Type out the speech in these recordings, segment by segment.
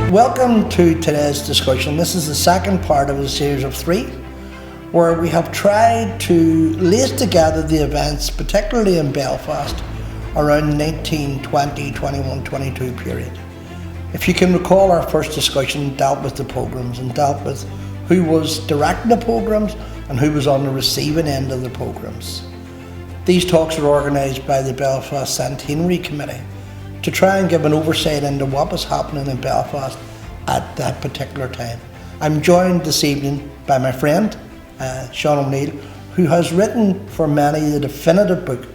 Welcome to today's discussion. This is the second part of a series of 3 where we have tried to lace together the events, particularly in Belfast, around the 1920, 21, 22 period. If you can recall, our first discussion dealt with the pogroms and dealt with who was directing the pogroms and who was on the receiving end of the pogroms. These talks were organised by the Belfast Centenary Committee to try and give an oversight into what was happening in Belfast at that particular time. I'm joined this evening by my friend, Sean O'Neill, who has written for many the definitive book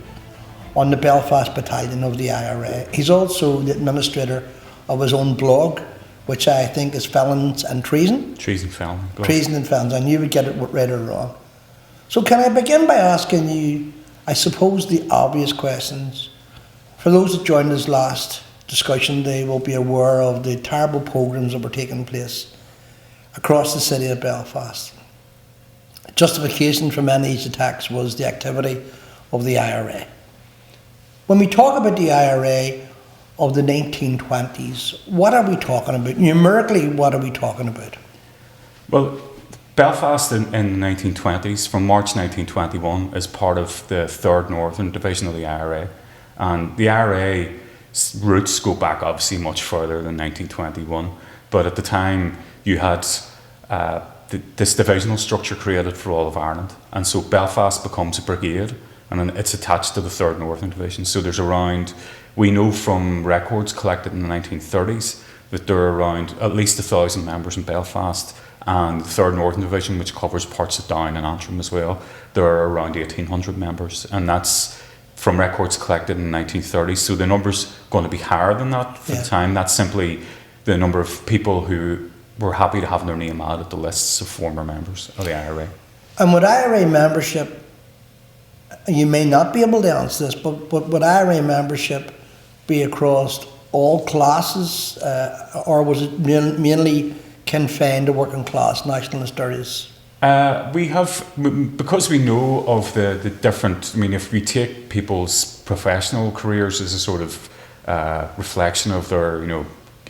on the Belfast Battalion of the IRA. He's also the administrator of his own blog, which I think is Felons and Treason. Treason, Felon. Treason and Felons. I knew you would get it right or wrong. So can I begin by asking you, I suppose, the obvious questions? For those that joined us last discussion, they will be aware of the terrible pogroms that were taking place across the city of Belfast. Justification for many of these attacks was the activity of the IRA. When we talk about the IRA of the 1920s, what are we talking about? Numerically, what are we talking about? Well, Belfast in the 1920s, from March 1921, is part of the 3rd Northern Division of the IRA. And the IRA's roots go back obviously much further than 1921, but at the time you had this divisional structure created for all of Ireland, and so Belfast becomes a brigade, and then it's attached to the 3rd Northern Division. So there's around, we know from records collected in the 1930s that there are around at least 1,000 members in Belfast, and the 3rd Northern Division, which covers parts of Down and Antrim as well, there are around 1,800 members, and that's from records collected in the 1930s. So the number's going to be higher than that for the time. That's simply the number of people who were happy to have their name added at the lists of former members of the IRA. And with IRA membership, you may not be able to answer this, but would IRA membership be across all classes, or was it mainly confined to working class nationalist areas? We have, because we know of the different, I mean, if we take people's professional careers as a sort of reflection of their,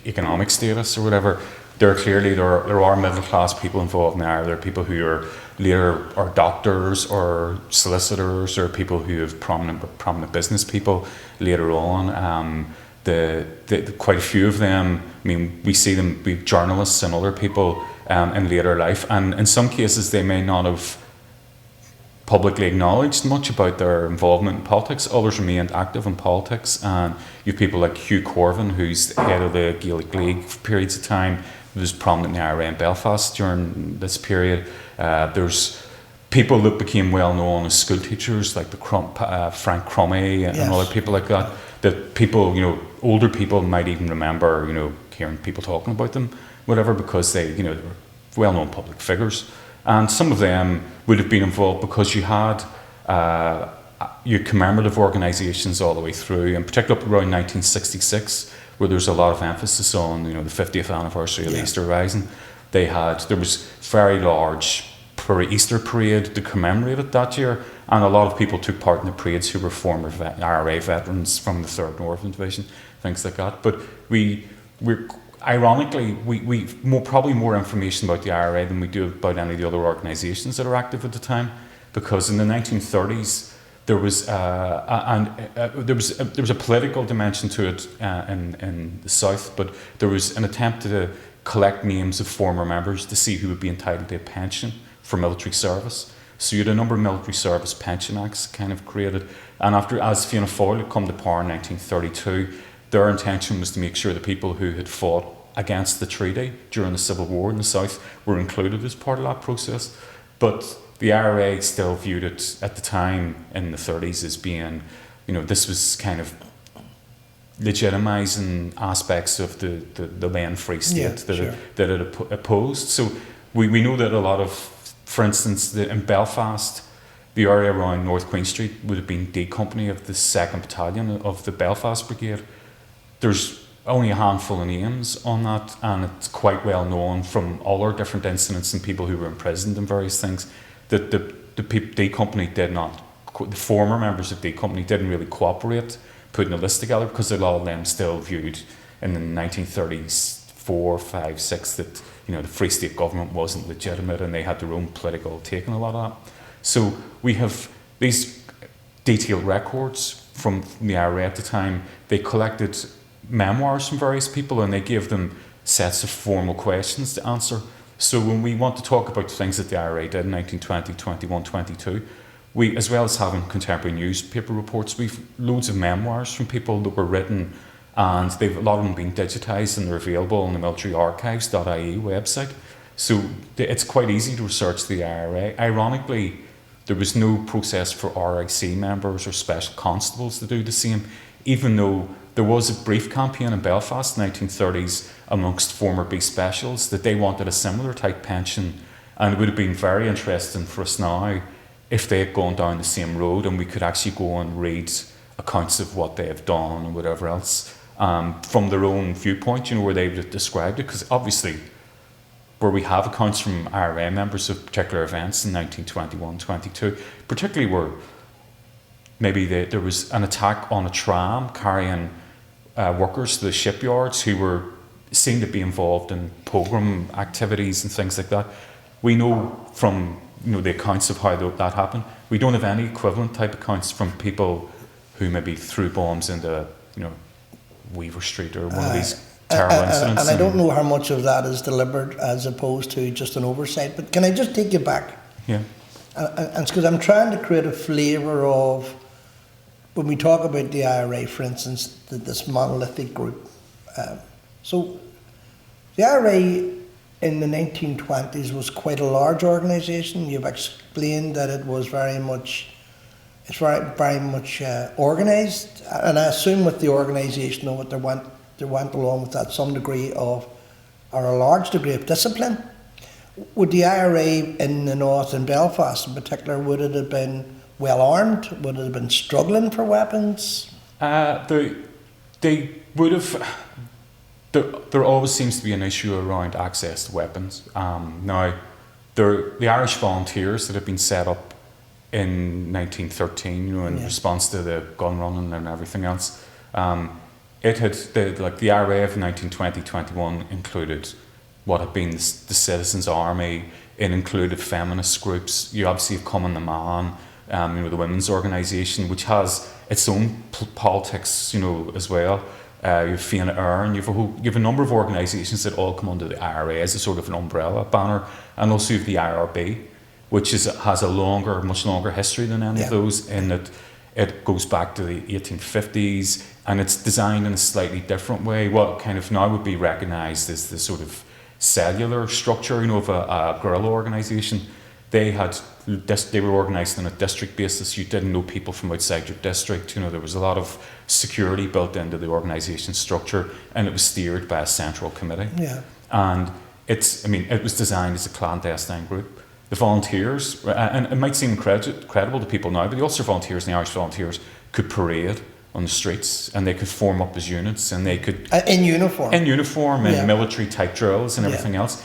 economic status or whatever, there are middle class people involved in there. There are people who are later are doctors or solicitors, or people who have prominent business people later on. Quite a few of them, I mean, we see them be journalists and other people in later life, and in some cases they may not have publicly acknowledged much about their involvement in politics. Others remained active in politics, and you have people like Hugh Corvin, who's the head of the Gaelic League for periods of time, who was prominent in the IRA in Belfast during this period. There's people that became well known as school teachers, like Frank Crummy and other people like that. That people, older people might even remember, hearing people talking about them, whatever, because they, they were well-known public figures. And some of them would have been involved because you had your commemorative organisations all the way through, in particular around 1966, where there's a lot of emphasis on, the 50th anniversary of the Easter Rising. There was very large Easter parade to commemorate it that year, and a lot of people took part in the parades who were former IRA veterans from the 3rd Northern Division, things like that. But ironically, we probably more information about the IRA than we do about any of the other organisations that are active at the time, because in the 1930s there was a political dimension to it in the south, but there was an attempt to collect names of former members to see who would be entitled to a pension for military service. So you had a number of military service pension acts kind of created, and as Fianna Fáil had come to power in 1932, their intention was to make sure the people who had fought against the treaty during the Civil War in the South were included as part of that process. But the IRA still viewed it at the time in the 30s as being, this was kind of legitimising aspects of the land free state that it opposed. So we know that a lot of, for instance, in Belfast, the area around North Queen Street would have been D Company of the 2nd Battalion of the Belfast Brigade. There's only a handful of names on that, and it's quite well known from all our different incidents and people who were imprisoned and various things that the D Company did not, the former members of D Company didn't really cooperate putting a list together, because a lot of them still viewed in the 1930s 4, 5, 6 that the Free State government wasn't legitimate and they had their own political take on a lot of that. So we have these detailed records from the IRA at the time. They collected memoirs from various people and they gave them sets of formal questions to answer. So when we want to talk about things that the IRA did in 1920, 21, 22, we, as well as having contemporary newspaper reports, we've loads of memoirs from people that were written, and a lot of them been digitised and they're available on the militaryarchives.ie website. So it's quite easy to research the IRA. Ironically, there was no process for RIC members or special constables to do the same, even though there was a brief campaign in Belfast in the 1930s amongst former B specials that they wanted a similar type pension, and it would have been very interesting for us now if they had gone down the same road and we could actually go and read accounts of what they have done and whatever else from their own viewpoint, where they would have described it, because obviously where we have accounts from IRA members of particular events in 1921, 22, particularly where maybe there was an attack on a tram carrying workers to the shipyards who were seen to be involved in pogrom activities and things like that. We know from the accounts of how that happened. We don't have any equivalent type accounts from people who maybe threw bombs into Weaver Street or one of these terrible incidents. And I don't know how much of that is deliberate as opposed to just an oversight. But can I just take you back? Yeah. And it's because I'm trying to create a flavour of, when we talk about the IRA, for instance, this monolithic group. So the IRA in the 1920s was quite a large organisation. You've explained that it was very much organised, and I assume with the organisation of it, there went along with that some degree of, or a large degree of discipline. Would the IRA in the north, in Belfast in particular, would it have been well armed? Would it have been struggling for weapons? They would have. There always seems to be an issue around access to weapons. Now, the Irish Volunteers that have been set up in 1913, in response to the gun running and everything else, it had the IRA of 1920-21 included what had been the Citizens' Army. It included feminist groups. You obviously have Come on the Man, the women's organisation, which has its own politics, as well. You have Féin, you have a number of organisations that all come under the IRA as a sort of an umbrella banner, and also you have the IRB, which has a much longer history than any of those, in that it goes back to the 1850s, and it's designed in a slightly different way. What kind of now would be recognised as the sort of cellular structure, of a guerrilla organisation. They were organised on a district basis. You didn't know people from outside your district. There was a lot of security built into the organisation structure, and it was steered by a central committee. Yeah. And it was designed as a clandestine group. The volunteers, and it might seem incredible to people now, but the Ulster Volunteers and the Irish Volunteers could parade on the streets, and they could form up as units, and they could in uniform and military type drills and everything else.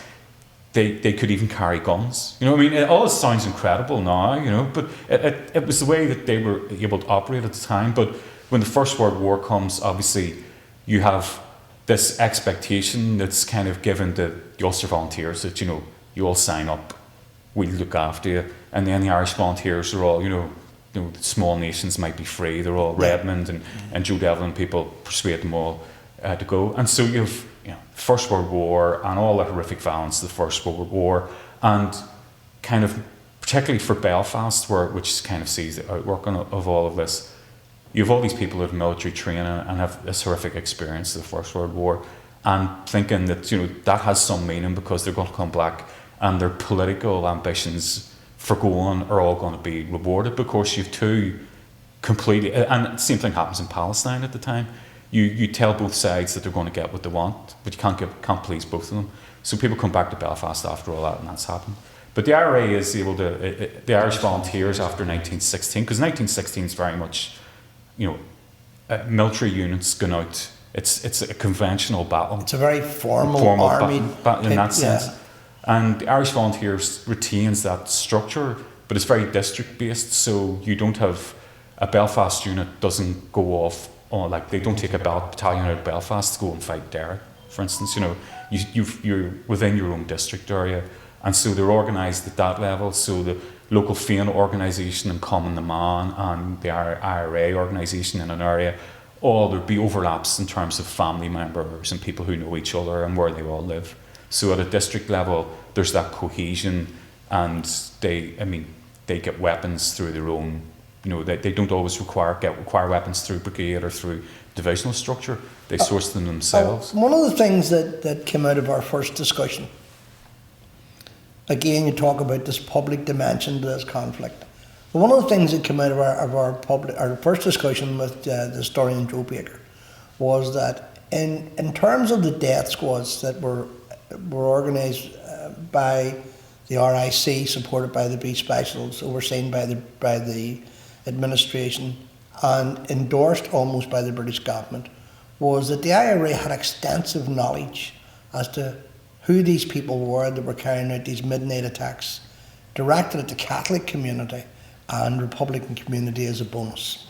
They could even carry guns. All this sounds incredible now, but it was the way that they were able to operate at the time. But when the First World War comes, obviously you have this expectation that's kind of given to the Ulster Volunteers that, you all sign up, we'll look after you. And then the Irish Volunteers are all, small nations might be free. They're all Redmond and Joe Devlin people persuade them all to go. And so you have First World War and all the horrific violence of the First World War, and kind of particularly for Belfast, which kind of sees the outworking of all of this. You have all these people who have military training and have this horrific experience of the First World War, and thinking that that has some meaning because they're going to come back and their political ambitions for going are all going to be rewarded, because you have two completely, and the same thing happens in Palestine at the time. You tell both sides that they're going to get what they want, but you can't please both of them. So people come back to Belfast after all that, and that's happened. But the IRA is able to, the Irish Volunteers after 1916, because 1916 is very much, military units going out. It's a conventional battle. It's a very formal army battle in that sense. Yeah. And the Irish Volunteers retains that structure, but it's very district based. So you don't have a Belfast unit doesn't go off. They don't take a battalion out of Belfast to go and fight Derry. for instance. You're within your own district area, and so they're organised at that level. So the local Féin organisation and Common the Man and the IRA organisation in an area, there'd be overlaps in terms of family members and people who know each other and where they all live. So at a district level, there's that cohesion, and they get weapons through their own. They don't always require weapons through brigade or through divisional structure. They source them themselves. One of the things that came out of our first discussion, again, you talk about this public dimension to this conflict. But one of the things that came out of our first discussion with the historian Joe Baker was that in terms of the death squads that were organised by the RIC, supported by the B Specials, overseen by the administration and endorsed almost by the British government, was that the IRA had extensive knowledge as to who these people were that were carrying out these midnight attacks directed at the Catholic community and Republican community as a bonus.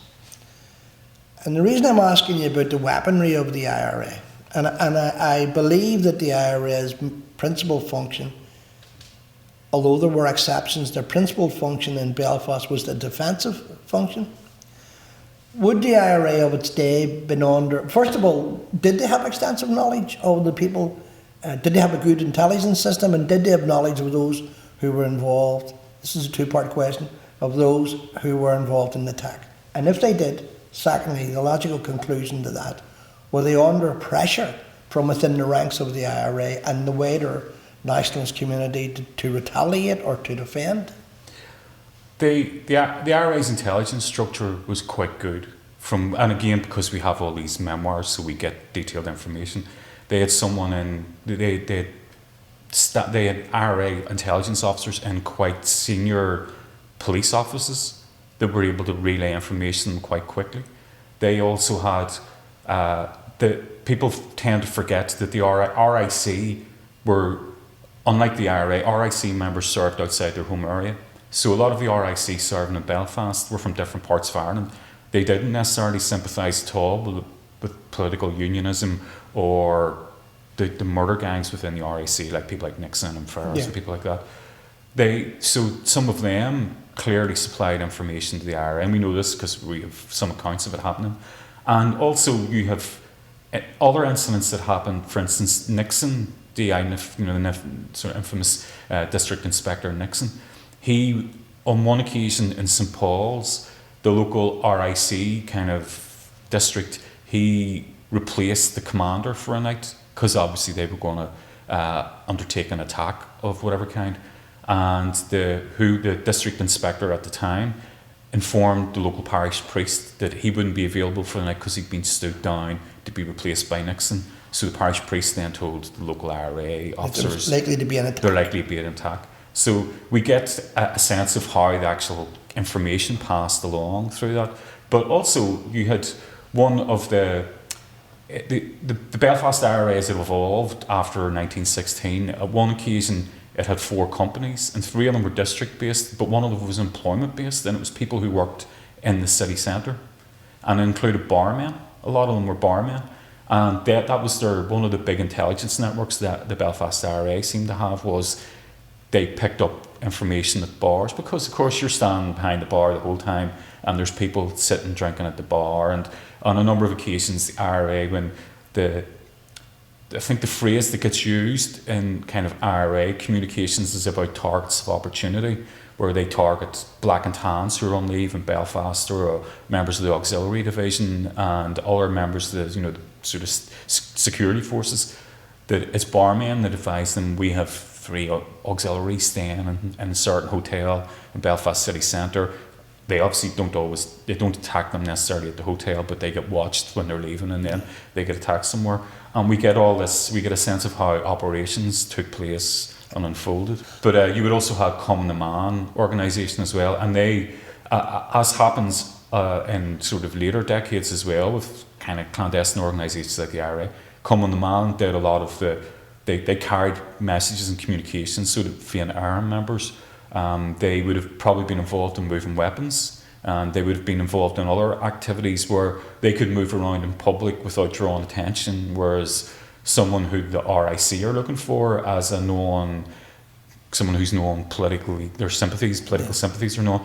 And the reason I'm asking you about the weaponry of the IRA, and I believe that the IRA's principal function, although there were exceptions, their principal function in Belfast was the defensive function. Would the IRA of its day been under, first of all, did they have extensive knowledge of the people? Did they have a good intelligence system, and did they have knowledge of those who were involved? This is a two-part question, of those who were involved in the attack. And if they did, secondly, the logical conclusion to that, were they under pressure from within the ranks of the IRA and the wider nationalist community to retaliate or to defend? The IRA's intelligence structure was quite good. And again, because we have all these memoirs, so we get detailed information. They had someone they had IRA intelligence officers in quite senior police offices that were able to relay information quite quickly. They also had people tend to forget that the RIC were, unlike the IRA, RIC members served outside their home area. So a lot of the RIC serving in Belfast were from different parts of Ireland. They didn't necessarily sympathise at all with political unionism or the murder gangs within the RIC, like people like Nixon and Ferris and people like that. So some of them clearly supplied information to the IRA, and we know this because we have some accounts of it happening. And also you have other incidents that happened. For instance, Nixon, the sort of infamous District Inspector Nixon, he, on one occasion in St. Paul's, the local RIC kind of district, he replaced the commander for a night because obviously they were going to undertake an attack of whatever kind. And the district inspector at the time informed the local parish priest that he wouldn't be available for the night because he'd been stood down to be replaced by Nixon. So the parish priest then told the local IRA officers they're likely to be an attack. They're likely to be an attack. So we get a sense of how the actual information passed along through that. But also you had one of the Belfast IRA as it evolved after 1916. At one occasion it had 4 companies, and 3 of them were district based, but one of them was employment based, and it was people who worked in the city centre, and it included barmen. A lot of them were barmen, and that was one of the big intelligence networks that the Belfast IRA seemed to have. Was they picked up information at bars, because of course you're standing behind the bar the whole time and there's people sitting drinking at the bar. And on a number of occasions the IRA, when I think the phrase that gets used in kind of IRA communications is about targets of opportunity, where they target black and tans who are on leave in Belfast, or members of the auxiliary division and other members of the sort of security forces. That it's barmen that advise them, we have 3 auxiliaries staying in a certain hotel in Belfast city centre. They obviously don't attack them necessarily at the hotel, but they get watched when they're leaving, and then they get attacked somewhere. And we get all this, we get a sense of how operations took place and unfolded. But you would also have Common the Man organisation as well, and they, as happens in sort of later decades as well, with kind of clandestine organisations like the IRA, Common the Man did a lot of they carried messages and communications, so that Féin members, they would have probably been involved in moving weapons, and they would have been involved in other activities where they could move around in public without drawing attention, whereas someone who the RIC are looking for as someone who's known politically, their political sympathies are known.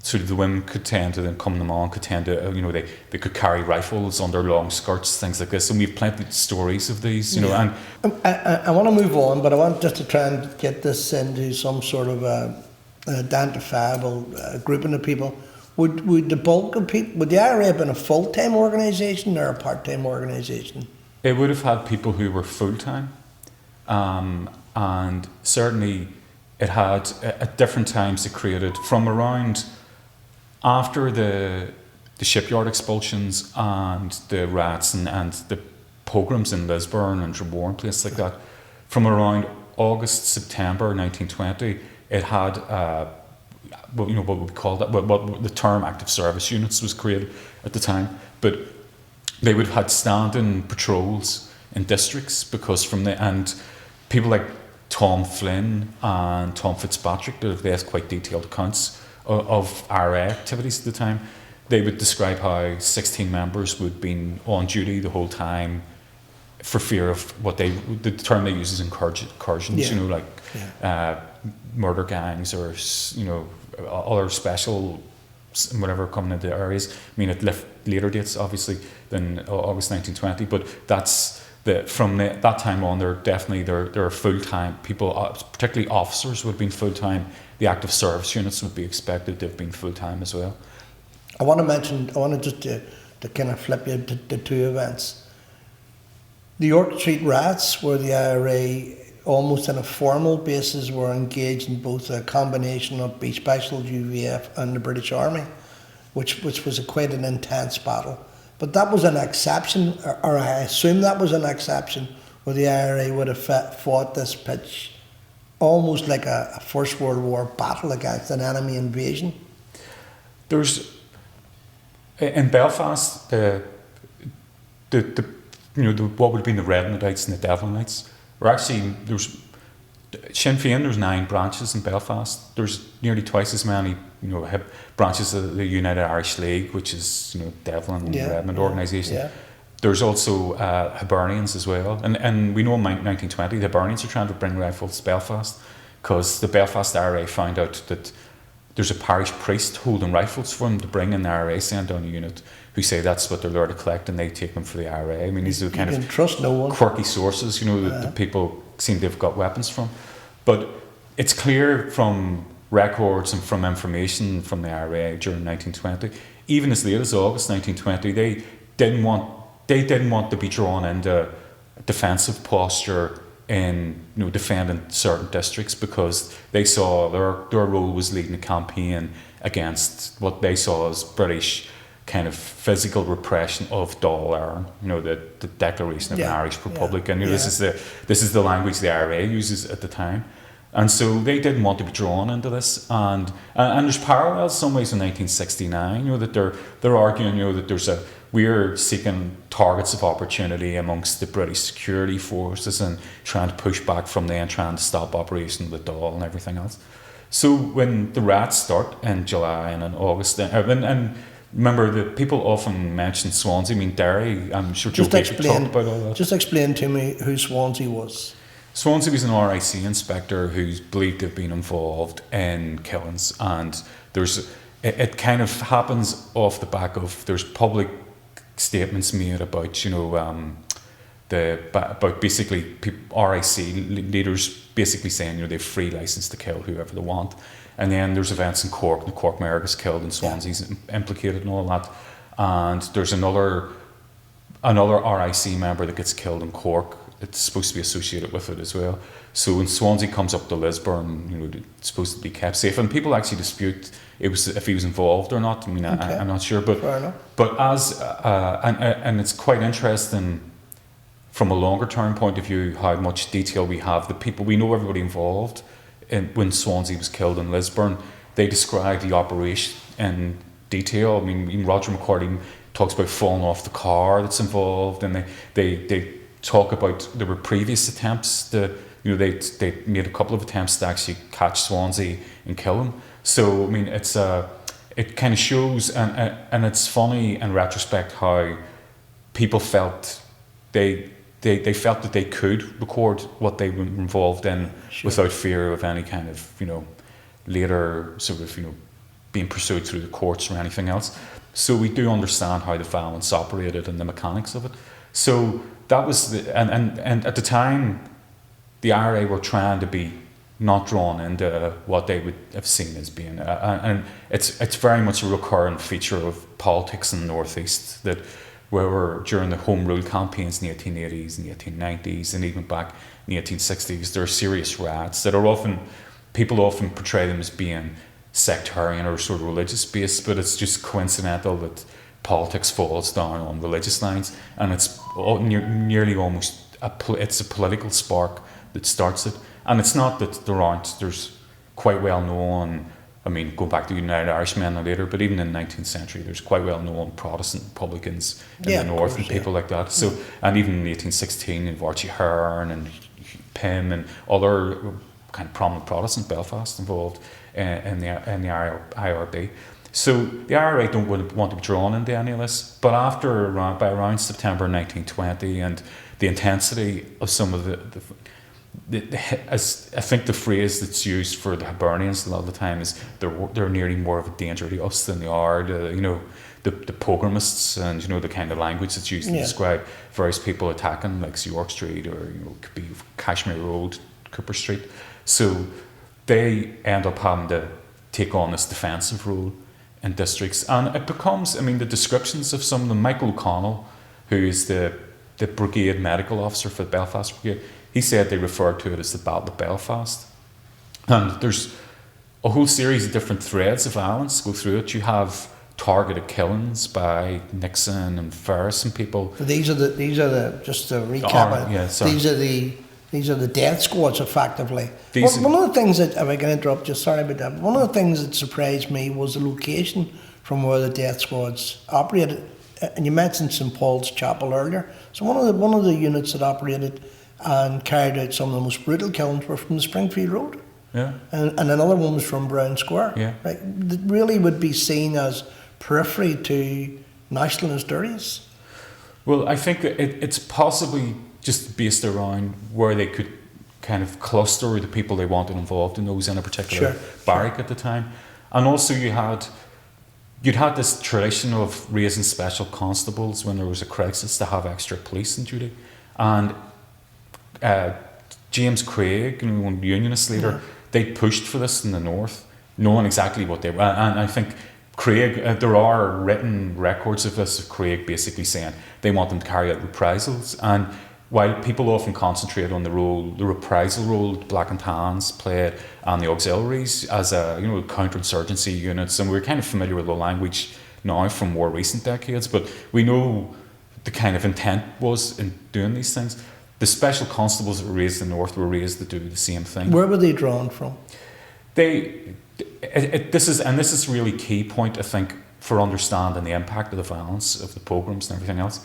Sort of the women could tend to then come them on, could tend to, they could carry rifles under long skirts, things like this. And we have plenty of stories of these, And I want to move on, but I want just to try and get this into some sort of identifiable grouping of people. Would the bulk of people, would the IRA have been a full-time organisation or a part-time organisation? It would have had people who were full-time, and certainly it had, at different times, it created from around after the shipyard expulsions and the rats and the pogroms in Lisburn and Dromore and places like that, from around August, September 1920, it had what we call that, what the term active service units was created at the time, but they would have had standing patrols in districts because and people like Tom Flynn and Tom Fitzpatrick, they have quite detailed accounts of IRA activities at the time. They would describe how 16 members would have been on duty the whole time for fear of the term they use is incursions, murder gangs or, other special whatever coming into areas. I mean, it left later dates, obviously, than August 1920, but that's from that time on, there are full-time people, particularly officers would have been full-time. The active service units would be expected to have been full-time as well. I want to just to kind of flip you to two events. The York Street Rats, where the IRA almost on a formal basis were engaged in both a combination of B Special, UVF and the British Army, which was quite an intense battle. But that was an exception, or I assume that was an exception, where the IRA would have fought this pitch almost like a First World War battle against an enemy invasion. There's in Belfast the what would have been the Redmondite and the Devlinites were actually Sinn Féin. There's 9 branches in Belfast. There's nearly twice as many branches of the United Irish League, which is Devlin and Redmond organisation. Yeah. There's also Hibernians as well, and we know in 1920 the Hibernians are trying to bring rifles to Belfast because the Belfast IRA found out that there's a parish priest holding rifles for them to bring in. The IRA send down a unit who say that's what they're there to collect, and they take them for the IRA. I mean, these are the kind of trust no one. Quirky sources, that people seem to have got weapons from. But it's clear from records and from information from the IRA during 1920, even as late as August 1920, they didn't want to be drawn into defensive posture in defending certain districts because they saw their role was leading a campaign against what they saw as British kind of physical repression of Dáil Éireann, the Declaration of an Irish Republic, and this is the language the IRA uses at the time. And so they didn't want to be drawn into this, and there's parallels some ways in 1969. That they're arguing, that we're seeking targets of opportunity amongst the British security forces and trying to push back from there and trying to stop Operation the Dáil and everything else. So when the rats start in July and in August, and remember that people often mention Swansea. I mean Derry. I'm sure Joe Baker talked about all that. Just explain to me who Swansea was. Swansea was an RIC inspector who's believed to have been involved in killings, and it kind of happens off the back of there's public statements made about about basically RIC leaders basically saying they've free license to kill whoever they want, and then there's events in Cork. The Cork mayor gets killed and Swansea's implicated and all that, and there's another RIC member that gets killed in Cork. It's supposed to be associated with it as well. So when Swansea comes up to Lisburn, it's supposed to be kept safe, and people actually dispute if he was involved or not. I mean, okay. I'm not sure, but as and it's quite interesting from a longer term point of view how much detail we have. The people we know, everybody involved when Swansea was killed in Lisburn, they describe the operation in detail. I mean, even Roger McCarty talks about falling off the car that's involved, and they talk about there were previous attempts they made a couple of attempts to actually catch Swansea and kill him. So I mean, it kind of shows, and it's funny in retrospect how people felt they they felt that they could record what they were involved in without fear of any kind of, later sort of, being pursued through the courts or anything else. So we do understand how the violence operated and the mechanics of it. So that was and at the time, the IRA were trying to be not drawn into what they would have seen as being, and it's very much a recurrent feature of politics in the Northeast that where during the Home Rule campaigns in the 1880s and the 1890s and even back in the 1860s, there are serious riots that are people often portray them as being sectarian or sort of religious based, but it's just coincidental that politics falls down on religious lines, and it's nearly almost it's a political spark that starts it. And it's not that there's quite well known, going back to United Irishmen later, but even in the 19th century, there's quite well known Protestant Republicans in the North and people like that. So, and even in 1816, in Archie Hearn and Pym and other kind of prominent Protestant Belfast involved in the IRB. So the IRA don't want to be drawn into any of this, but by around September 1920, and the intensity of some of as I think the phrase that's used for the Hibernians a lot of the time is they're nearly more of a danger to us than they are to, the pogromists, and the kind of language that's used to describe various people attacking, like York Street or it could be Cashmere Road, Cooper Street. So they end up having to take on this defensive role in districts, and it becomes, the descriptions of some of them. Michael O'Connell, who is the brigade medical officer for the Belfast Brigade, he said they referred to it as the Battle of Belfast. And there's a whole series of different threads of violence go through it. You have targeted killings by Nixon and Ferris and people. These are the just to recap. These are the death squads, effectively. One of the things that, if I can interrupt you, sorry about that. One of the things that surprised me was the location from where the death squads operated. And you mentioned St Paul's Chapel earlier. So one of the units that operated and carried out some of the most brutal killings were from the Springfield Road. Yeah. And another one was from Brown Square. Yeah. Right? That really would be seen as periphery to nationalist areas. Well, I think that it's possibly just based around where they could kind of cluster the people they wanted involved in those in a particular barrack at the time. And also you'd had this tradition of raising special constables when there was a crisis to have extra police on duty. And James Craig, one Unionist leader, they pushed for this in the North, knowing exactly what they were. And I think Craig, there are written records of this, of Craig basically saying they want them to carry out reprisals. And while people often concentrate on the reprisal role Black and Tans played and the auxiliaries as counterinsurgency units, and we're kind of familiar with the language now from more recent decades, but we know the kind of intent was in doing these things. The special constables that were raised in the North were raised to do the same thing. Where were they drawn from? This is a really key point, I think, for understanding the impact of the violence of the pogroms and everything else.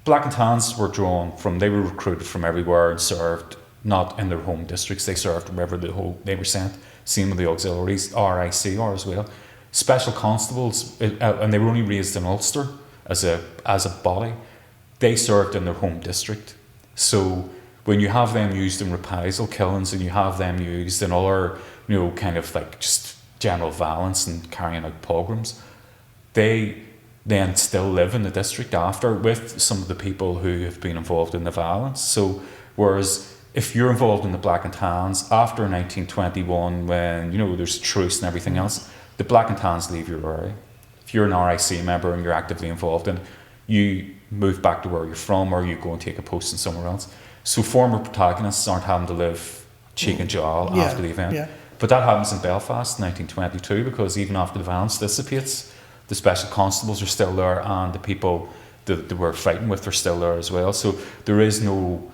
Black and Tans were they were recruited from everywhere and served not in their home districts, they served wherever they were sent. Same with the auxiliaries, RICR as well. Special constables, and they were only raised in Ulster as a body, they served in their home district. So when you have them used in reprisal killings and you have them used in other, kind of like just general violence and carrying out pogroms, they then still live in the district after with some of the people who have been involved in the violence. So whereas if you're involved in the Black and Tans after 1921, when there's a truce and everything else, the Black and Tans leave your area. If you're an RIC member and you're actively involved in, you move back to where you're from, or you go and take a post in somewhere else. So former protagonists aren't having to live cheek and jowl after the event. Yeah. But that happens in Belfast in 1922, because even after the violence dissipates, the special constables are still there, and the people that they were fighting with are still there as well. So there is no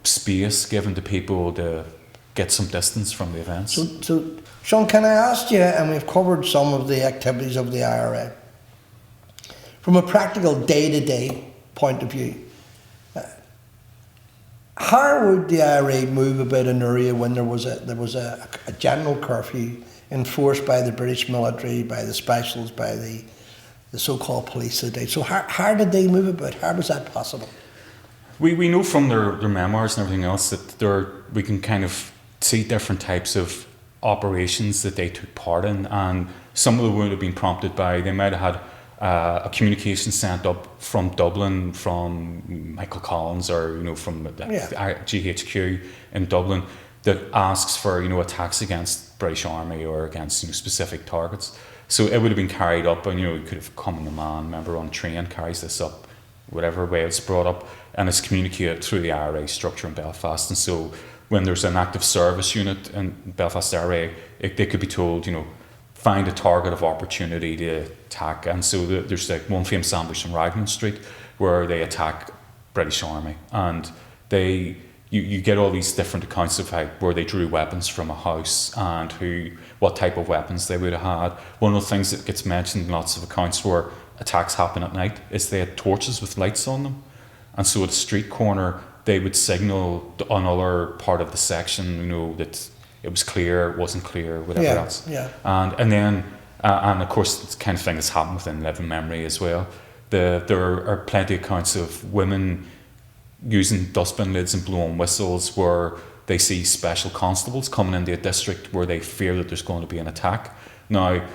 space given to people to get some distance from the events. So Sean, can I ask you, and we've covered some of the activities of the IRA, from a practical day-to-day point of view, how would the IRA move about an area when there was a general curfew enforced by the British military, by the specials, by the so-called police of the day? So how did they move about? How was that possible? we know from their memoirs and everything else that we can kind of see different types of operations that they took part in, and some of them would have been prompted by, they might have had a communication sent up from Dublin from Michael Collins, or from the GHQ in Dublin, that asks for attacks against British Army or against specific targets. So it would have been carried up, and it could have come in a man, member on train, carries this up, whatever way it's brought up, and it's communicated through the IRA structure in Belfast. And so when there's an active service unit in Belfast IRA, they could be told, find a target of opportunity to attack. And so there's like one famous ambush on Raglan Street where they attack British Army, and you get all these different accounts of where they drew weapons from a house and what type of weapons they would have had. One of the things that gets mentioned in lots of accounts where attacks happen at night is they had torches with lights on them, and so at a street corner they would signal another part of the section, that it was clear, it wasn't clear, whatever else. Yeah. And then of course it's the kind of thing that's happened within living memory as well. There are plenty of accounts of women using dustbin lids and blowing whistles where they see special constables coming into a district where they fear that there's going to be an attack. Now,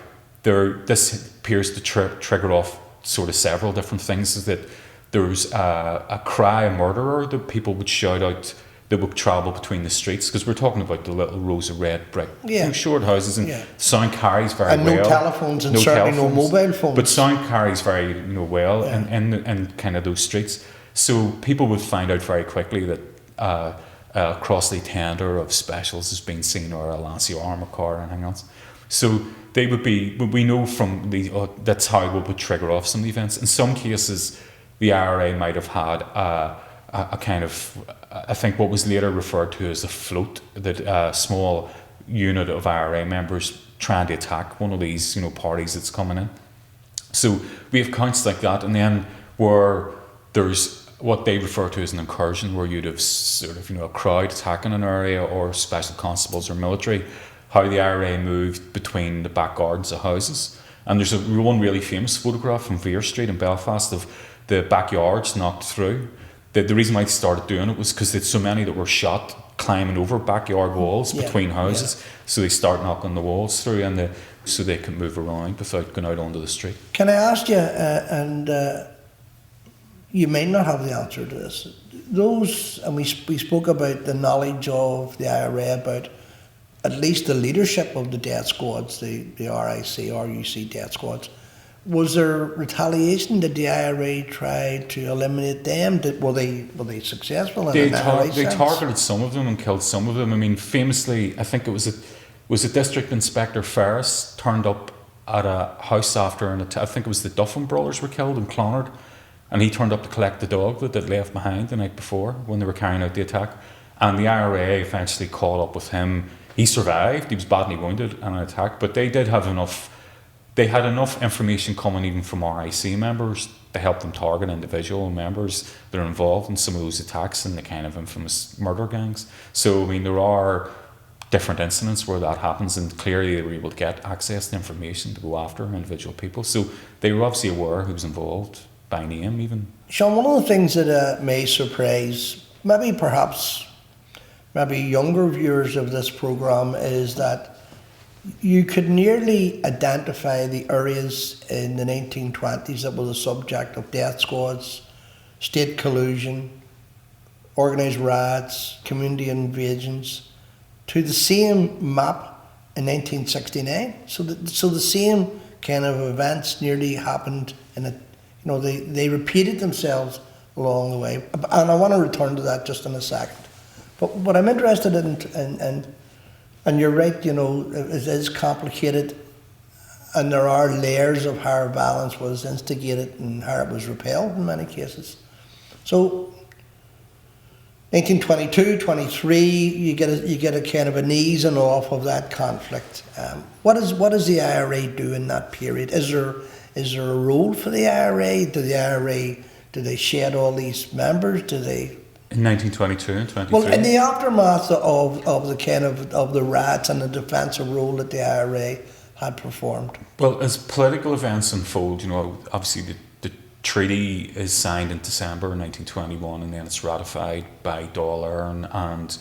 this appears to trigger off sort of several different things. Is that there's a cry, a murderer, that people would shout out, that would travel between the streets, because we're talking about the little rows of red brick, short houses, and sound carries very well. And no telephones, and certainly no mobile phones. But sound carries very well in kind of those streets. So people would find out very quickly that a Crossley tender of specials has been seen, or a Lancia armour car or anything else. So they would be, we know from that's how it would trigger off some of the events. In some cases, the IRA might have had a kind of, I think what was later referred to as a float, that a small unit of IRA members trying to attack one of these parties that's coming in. So we have counts like that, and then where there's what they refer to as an incursion, where you'd have sort of a crowd attacking an area, or special constables or military, how the IRA moved between the back gardens of houses. And there's one really famous photograph from Vere Street in Belfast of the backyards knocked through. The reason why they started doing it was because there's so many that were shot climbing over backyard walls between houses, so they start knocking the walls through, and so they can move around without going out onto the street. Can I ask you, and you may not have the answer to this, those, and we spoke about the knowledge of the IRA about at least the leadership of the death squads, the RUC death squads. Was there retaliation? Did the IRA try to eliminate them? Were they successful? They targeted some of them and killed some of them. I mean, famously, I think it was a District Inspector Ferris turned up at a house after I think it was the Duffin brothers were killed in Clonard, and he turned up to collect the dog that they'd left behind the night before when they were carrying out the attack. And the IRA eventually caught up with him. He survived. He was badly wounded in an attack, but they did have enough. They had enough information coming even from RIC members to help them target individual members that are involved in some of those attacks and the kind of infamous murder gangs. So, I mean, there are different incidents where that happens, and clearly they were able to get access to information to go after individual people. So they were obviously aware who was involved by name even. Sean, one of the things that may surprise maybe younger viewers of this programme is that you could nearly identify the areas in the 1920s that were the subject of death squads, state collusion, organised riots, community invasions, to the same map in 1969. So the same kind of events nearly happened in a, they repeated themselves along the way. And I want to return to that just in a second. But what I'm interested in, and you're right, it is complicated, and there are layers of how violence was instigated and how it was repelled in many cases. So 1922, 23, you get a kind of an easing off of that conflict. What does the IRA do in that period? Is there a role for the IRA? Do they shed all these members? Do they? In 1922 and 23. Well, in the aftermath of the kind of the riots and the defensive role that the IRA had performed. Well, as political events unfold, obviously the treaty is signed in December 1921, and then it's ratified by Dáil Éireann, and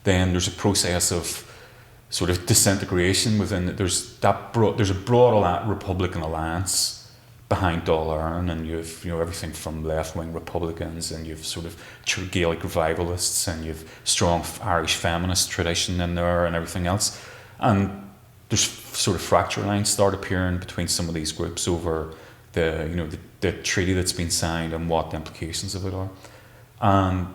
then there's a process of sort of disintegration within it. There's a broad Republican alliance behind Dáil Éireann, and you've everything from left-wing Republicans, and you've sort of Gaelic revivalists, and you've strong Irish feminist tradition in there, and everything else. And there's sort of fracture lines start appearing between some of these groups over the treaty that's been signed and what the implications of it are. And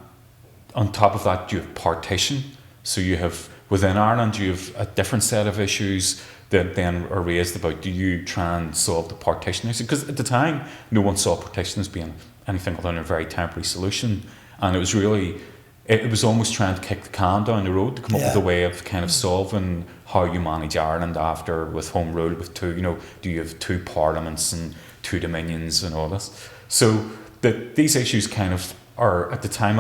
on top of that, you have partition. So you have, within Ireland, you have a different set of issues that then are raised about, do you try and solve the partition issue? Because at the time, no one saw partition as being anything other than a very temporary solution. And it was really, it was almost trying to kick the can down the road to come up with a way of kind of solving how you manage Ireland after, with home rule, with two, do you have two parliaments and two dominions and all this? So these issues kind of are, at the time,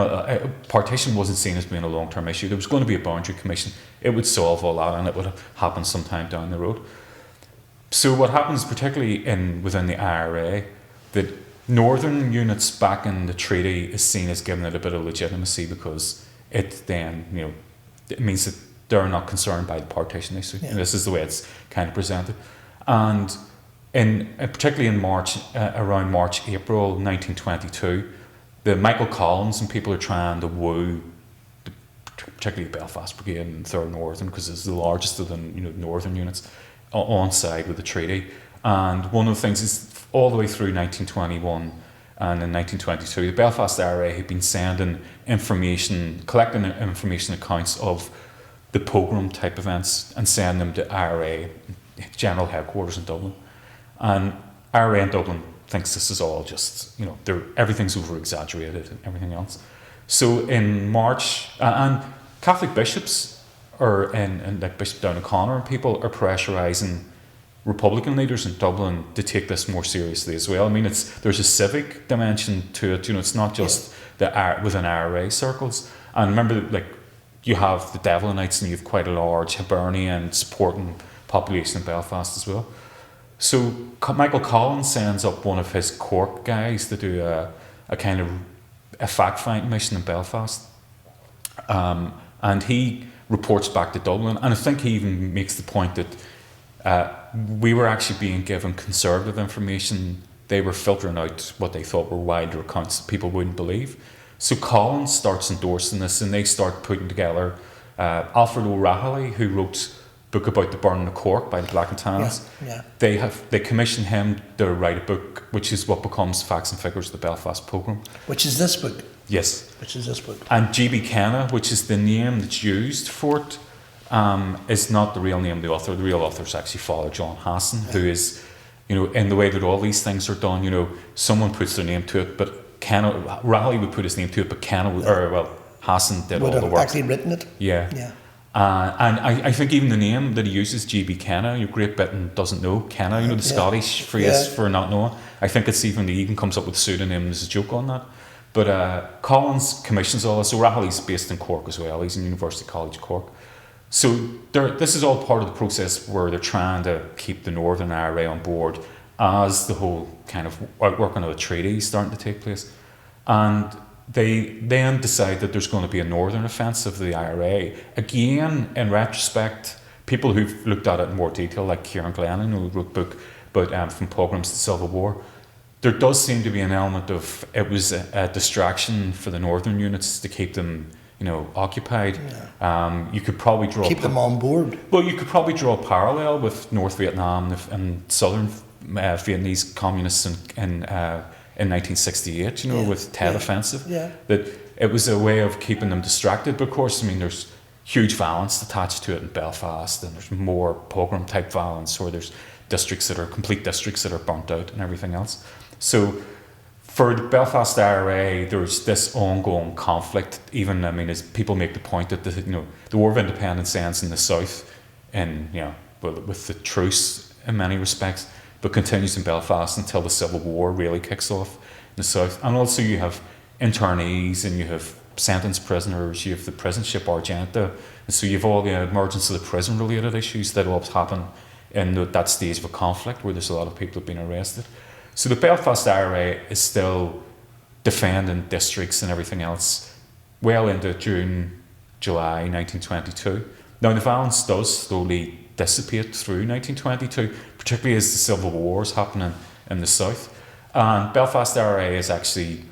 partition wasn't seen as being a long-term issue. There was going to be a boundary commission. It would solve all that, and it would happen sometime down the road. So what happens, particularly within the IRA, that northern units back in the treaty is seen as giving it a bit of legitimacy, because it then, it means that they're not concerned by the partition issue. Yeah. This is the way it's kind of presented. And particularly in March, around March, April 1922, the Michael Collins and people are trying to woo, particularly the Belfast Brigade and 3rd Northern, because it's the largest of the northern units, on side with the treaty. And one of the things is, all the way through 1921 and in 1922, the Belfast IRA had been sending collecting information accounts of the pogrom type events and sending them to IRA general headquarters in Dublin. And IRA in Dublin thinks this is all just, everything's over exaggerated and everything else. So in March, and Catholic bishops and like Bishop Down O'Connor and people are pressurising Republican leaders in Dublin to take this more seriously as well. I mean, there's a civic dimension to it. It's not just within IRA circles. And remember, you have the Devlinites, and you have quite a large Hibernian supporting population in Belfast as well. So Michael Collins sends up one of his Cork guys to do a kind of a fact-finding mission in Belfast, and he reports back to Dublin, and I think he even makes the point that we were actually being given conservative information. They were filtering out what they thought were wilder accounts that people wouldn't believe. So Collins starts endorsing this, and they start putting together Alfred O'Rahilly, who wrote book about the burning of Cork by the Black and Tans. Yeah. They commissioned him to write a book, which is what becomes Facts and Figures of the Belfast Pogrom. Which is this book. Yes. Which is this book. And G.B. Kenna, which is the name that's used for it, is not the real name of the author. The real author is actually Father John Hassan, who is, in the way that all these things are done, someone puts their name to it, but Kenna, Raleigh would put his name to it, but Kenna, Hassan did all the work. Would have actually written it. Yeah. And I think even the name that he uses, G.B. Kenna, Great Britain doesn't know Kenna, the Scottish phrase for not knowing. I think he even comes up with a pseudonym as a joke on that. But Collins commissions all this. So O'Rahilly's based in Cork as well. He's in University College Cork. So this is all part of the process where they're trying to keep the Northern IRA on board as the whole kind of outworking of the treaty is starting to take place. And they then decide that there's going to be a northern offensive of the IRA. Again, in retrospect, people who've looked at it in more detail, like Kieran Glennon, who wrote a book about From Pogroms to Civil War, there does seem to be an element of it was a distraction for the northern units to keep them, occupied. Yeah. You could probably keep them on board. Well, you could probably draw a parallel with North Vietnam and southern Vietnamese communists in 1968, with Tet Offensive. Yeah. That it was a way of keeping them distracted. But of course, there's huge violence attached to it in Belfast, and there's more pogrom type violence, or there's complete districts that are burnt out and everything else. So for the Belfast IRA, there's this ongoing conflict. Even, as people make the point that the War of Independence ends in the south, and with the truce in many respects, but continues in Belfast until the Civil War really kicks off in the south. And also you have internees, and you have sentenced prisoners, you have the prison ship Argenta, and so you have all the emergence of the prison related issues that all happen in that stage of a conflict where there's a lot of people have been arrested. So the Belfast IRA is still defending districts and everything else well into June, July 1922. Now the violence does slowly dissipate through 1922, particularly as the Civil War is happening in the south. And Belfast IRA is actually,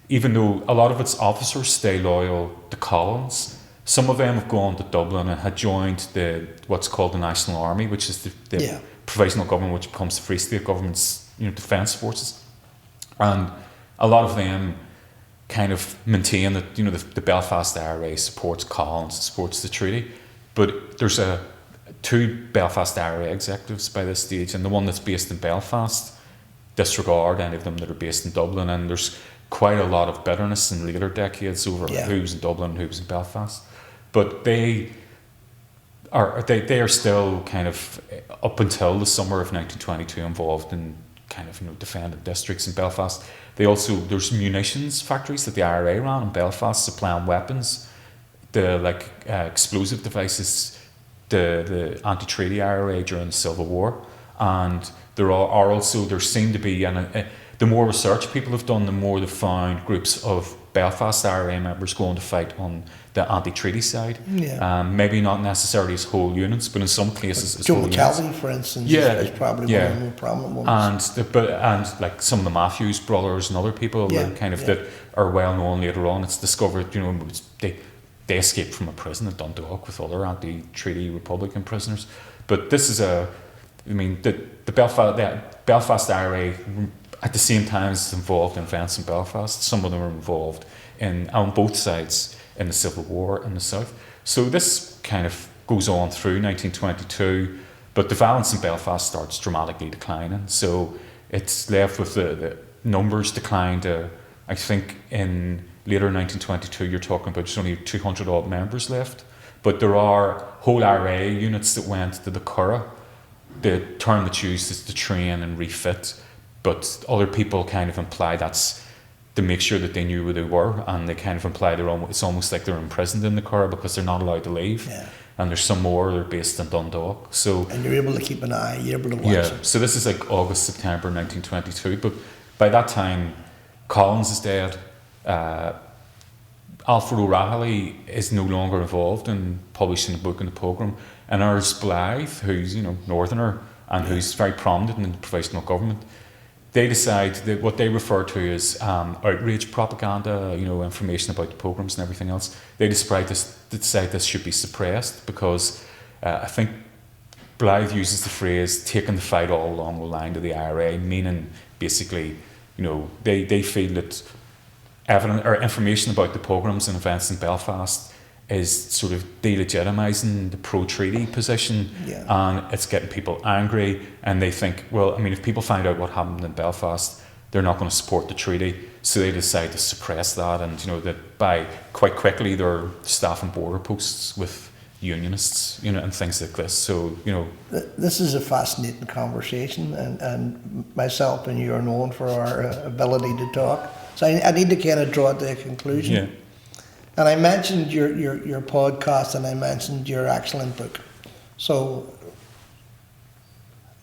even though a lot of its officers stay loyal to Collins, some of them have gone to Dublin and had joined what's called the National Army, which is the provisional government, which becomes the Free State government's defence forces. And a lot of them kind of maintain that the Belfast IRA supports Collins, supports the treaty, but there's two Belfast IRA executives by this stage, and the one that's based in Belfast disregard any of them that are based in Dublin, and there's quite a lot of bitterness in later decades over who was in Dublin and who was in Belfast. But they are still kind of, up until the summer of 1922, involved in kind of defending districts in Belfast. There's munitions factories that the IRA ran in Belfast, supplying weapons, the explosive devices, the anti-treaty IRA during the Civil War. And there seem to be, and the more research people have done, the more they've found groups of Belfast IRA members going to fight on the anti-treaty side. Maybe not necessarily as whole units, but in some cases as whole units. Joe McKelvey, for instance, is probably one of the more prominent ones. And like some of the Matthews brothers and other people that are well known later on, it's discovered, they escaped from a prison in Dundalk with other anti-treaty Republican prisoners. But this is the Belfast IRA at the same time is involved in events in Belfast. Some of them are involved on both sides in the Civil War in the south. So this kind of goes on through 1922, but the violence in Belfast starts dramatically declining. So it's left with the numbers decline to, I think in later 1922, you're talking about just only 200 odd members left. But there are whole IRA units that went to the Curragh. The term that's used is to train and refit, but other people kind of imply that's to make sure that they knew where they were, and they kind of imply it's almost like they're imprisoned in the Curragh because they're not allowed to leave. And there's some more, they're based in Dundalk. And you're able to keep an eye, you're able to watch it. So this is like August, September 1922, but by that time Collins is dead. Alfred O'Reilly is no longer involved in publishing the book in the Pogrom, and Urs Blythe, who's northerner and who's very prominent in the provisional government, they decide that what they refer to as outrage propaganda, information about the pogroms and everything else, they decide this should be suppressed because I think Blythe uses the phrase taking the fight all along the line to the IRA, meaning basically, they feel that evidence or information about the pogroms and events in Belfast is sort of delegitimising the pro-treaty position, and it's getting people angry, and they think, well, if people find out what happened in Belfast, they're not going to support the treaty, so they decide to suppress that, and that by quite quickly they're staffing border posts with unionists, and things like this. So this is a fascinating conversation, and myself and you are known for our ability to talk. So I need to kind of draw it to a conclusion. And I mentioned your podcast, and I mentioned your excellent book. So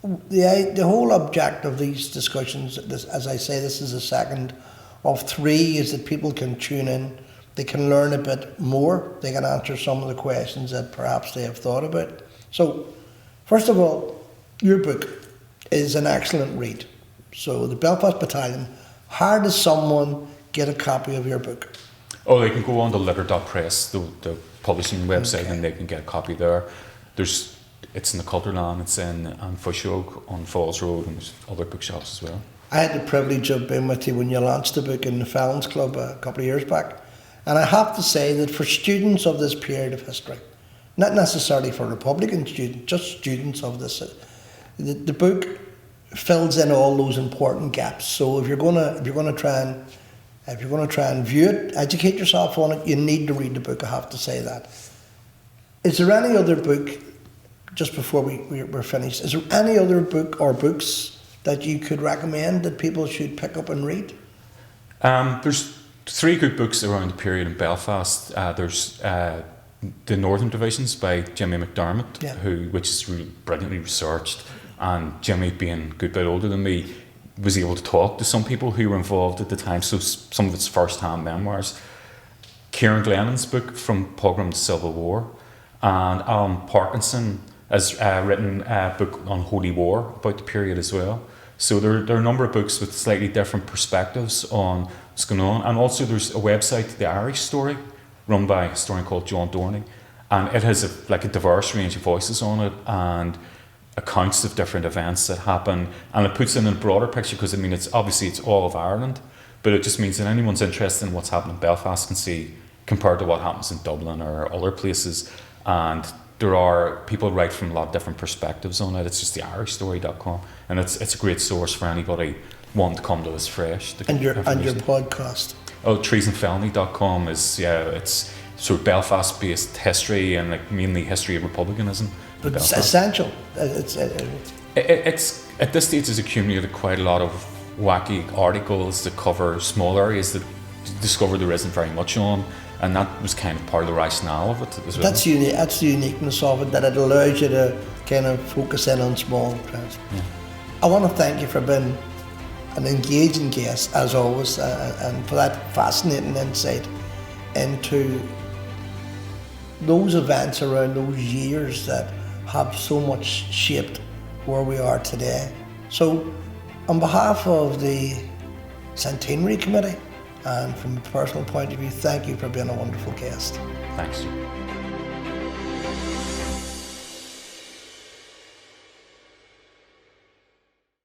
the whole objective of these discussions, as I say, this is the second of three, is that people can tune in, they can learn a bit more, they can answer some of the questions that perhaps they have thought about. So first of all, your book is an excellent read. So the Belfast Battalion, how does someone get a copy of your book? Oh, they can go on to litter.press, the publishing website, and they can get a copy there. It's in the Culterland, it's in Fushogue on Falls Road, and there's other bookshops as well. I had the privilege of being with you when you launched the book in the Felons Club a couple of years back. And I have to say that for students of this period of history, not necessarily for Republican students, just students of this, the book fills in all those important gaps. So if you're going to try and view it, educate yourself on it, you need to read the book. I have to say that. Is there any other book, just before we're finished, is there any other book or books that you could recommend that people should pick up and read? There's three good books around the period in Belfast. There's The Northern Divisions by Jimmy McDermott, which is really brilliantly researched. And Jimmy, being a good bit older than me, was able to talk to some people who were involved at the time, so some of it's first-hand memoirs. Kieran Glennon's book, From Pogrom to Civil War, and Alan Parkinson has written a book on Holy War about the period as well. So there are a number of books with slightly different perspectives on what's going on. And also there's a website, The Irish Story, run by a historian called John Dorney. And it has a diverse range of voices on it and accounts of different events that happen. And it puts in a broader picture because, it's obviously it's all of Ireland, but it just means that anyone's interested in what's happening in Belfast can see compared to what happens in Dublin or other places. And there are people write from a lot of different perspectives on it. It's just theirishstory.com, and it's a great source for anybody wanting to come to us fresh. And your podcast? Oh, treasonfelony.com is it's sort of Belfast-based history and mainly history of republicanism. But it's essential. It's at this stage has accumulated quite a lot of wacky articles that cover small areas that discover there isn't very much on. And that was kind of part of the rationale of it as well. That's unique. That's the uniqueness of it, that it allows you to kind of focus in on small trends. Yeah. I want to thank you for being an engaging guest, as always, and for that fascinating insight into those events around those years that have so much shaped where we are today. So, on behalf of the Centenary Committee, and from a personal point of view, thank you for being a wonderful guest. Thanks.